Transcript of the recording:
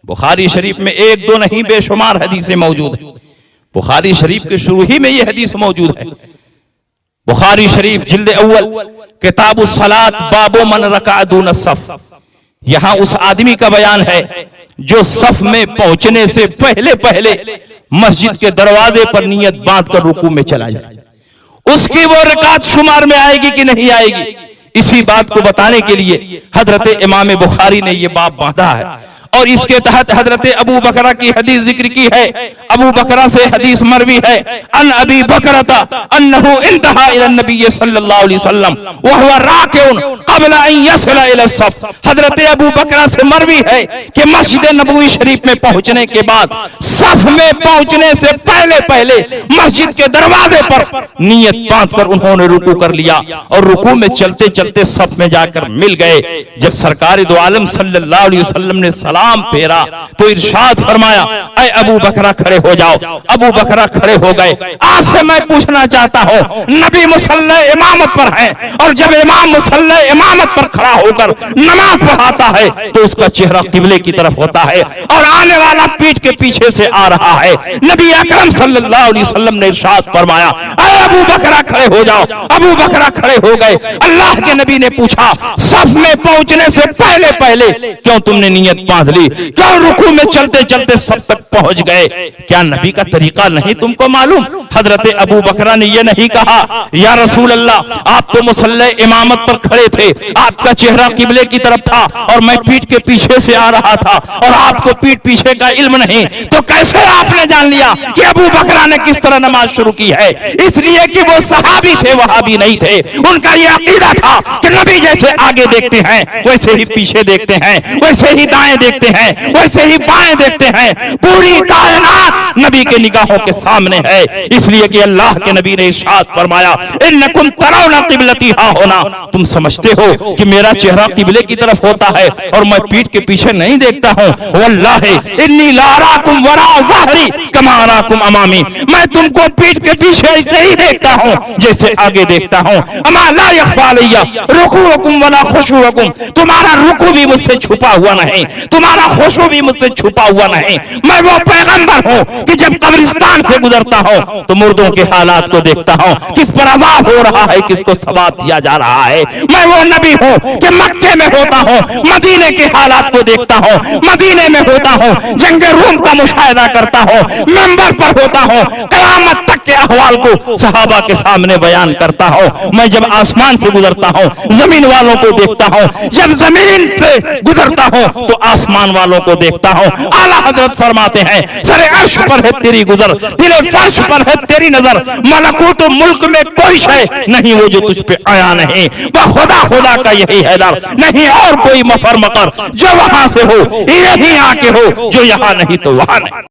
बुखारी शरीफ में एक दो नहीं बेशुमार हदीसें मौजूद है। बुखारी शरीफ के शुरू ही में ये हदीस मौजूद है। बुखारी शरीफ जिल्द अव्वल किताबुस सलात बाबो मन रका दून सफ, यहां उस आदमी का बयान है जो सफ में पहुंचने से पहले पहले मस्जिद के दरवाजे पर नियत बांधकर रुकू में चला जाए। उसकी वो रकात शुमार में आएगी कि नहीं आएगी, इसी बात को बताने के लिए हजरत इमाम बुखारी ने ये बाब बांधा है। और इसके तहत हजरत अबू बकरा की हदीस जिक्र की है। अबू बकरा से हदीस मरवी है, अन अबी बकरता अन्नहु इंतहा इला नबी सल्लल्लाहु अलैहि वसल्लम व हुवा राकिउन क़ब्ल अन यसिला इला सफ। हजरत अबू बकरा से मरवी है कि मस्जिद नबवी शरीफ में पहुंचने के बाद सफ में पहुंचने से पहले पहले मस्जिद के दरवाजे पर नियत बांधकर उन्होंने रुकू कर लिया और रुकू में चलते चलते सफ में जाकर मिल गए। जब सरकार दो आलम सल्लल्लाहु अलैहि वसल्लम ने सलाम फेरा तो इरशाद फरमाया, ऐ अबू बकरा खड़े हो जाओ। अबू बकरा खड़े हो गए। आपसे मैं पूछना चाहता हूँ, नबी मुसल्ले इमामत पर है और जब इमाम मुसल्ले इमामत पर खड़ा होकर नमाज पढ़ाता है तो उसका चेहरा किबले की तरफ होता है और आने वाला पीठ के पीछे से आ रहा है। नबी अकरम सल्लल्लाहु अलैहि वसल्लम ने इरशाद फरमाया, ऐ अबू बकरा खड़े हो जाओ। अबू बकरा खड़े हो गए। अल्लाह के नबी ने पूछा, सफ में पहुंचने से पहले पहले क्यों तुमने नियत बांध ली, क्यों रुकू में चलते चलते सब तक पहुंच गए? क्या नबी का तरीका नहीं तुमको मालूम? हजरत अबू बकरा ने यह नहीं कहा, या रसूल अल्लाह आप तो मुसल्ले इमामत पर खड़े थे, आपका चेहरा किबले की तरफ था और मैं पीठ के पीछे से आ रहा था और आपको पीठ पीछे का इल्म नहीं, तो कैसे आपने जान लिया कि अबू बकरा ने किस तरह नमाज शुरू की है? इसलिए कि वो सहाबी थे, वहाबी नहीं थे। उनका यह अकीदा था कि नबी जैसे आगे देखते हैं वैसे ही पीछे देखते हैं, वैसे ही दाएं देखते हैं, वैसे ही बाएं देखते हैं। पूरी कायनात नबी के निगाहों के सामने है। इसलिए कि अल्लाह के नबी ने इरशाद फरमाया, इन्नकुम तरौना क़िबलती हा होना, तुम समझते हो कि मेरा चेहरा किबले की तरफ होता है और मैं पीठ के पीछे नहीं देखता हूँ। वल्लाहि इन्नी ला अराकुम वरा ज़हरी कमा अराकुम अमामी, मैं तुमको पीठ के पीछे ऐसे ही देखता हूँ जैसे आगे देखता हूँ। अमा ला यख़फ़ा अलैया रुकूअकुम वला खुशूअकुम, तुम्हारा रुकू भी मुझसे छुपा हुआ नहीं, तुम्हारा खुशू भी मुझसे छुपा हुआ नहीं। मैं वो पैगंबर हूँ कि जब कब्रिस्तान से गुजरता हूँ तो मुर्दों के हालात को देखता हूँ, किस पर अज़ाब हो रहा है, किसको सवाब दिया जा रहा है। मैं वो नबी हूँ कि मक्के में होता हूँ, मदीने के हालात को देखता हूँ, मदीने में होता हूँ, जंगे रूम का मुशाहिदा करता हूँ, मेंबर पर होता हूँ, क़यामत तक के अहवाल को सहाबा के सामने बयान करता हूँ। मैं जब आसमान से गुजरता हूँ जमीन वालों को देखता हूँ, जब जमीन से गुजरता हूँ तो आसमान वालों को देखता हूँ। आला हजरत फरमाते हैं, सरे अर्श पर है तेरी गुजर, दिले फर्श पर है तेरी नजर, मलकूत मुल्क में कोई शय नहीं वो जो तुझ पे आया नहीं। वह खुदा खुदा का यही है दर, नहीं और कोई मफर मकर, जो वहां से हो यही आके हो, जो यहाँ नहीं तो वहां नहीं।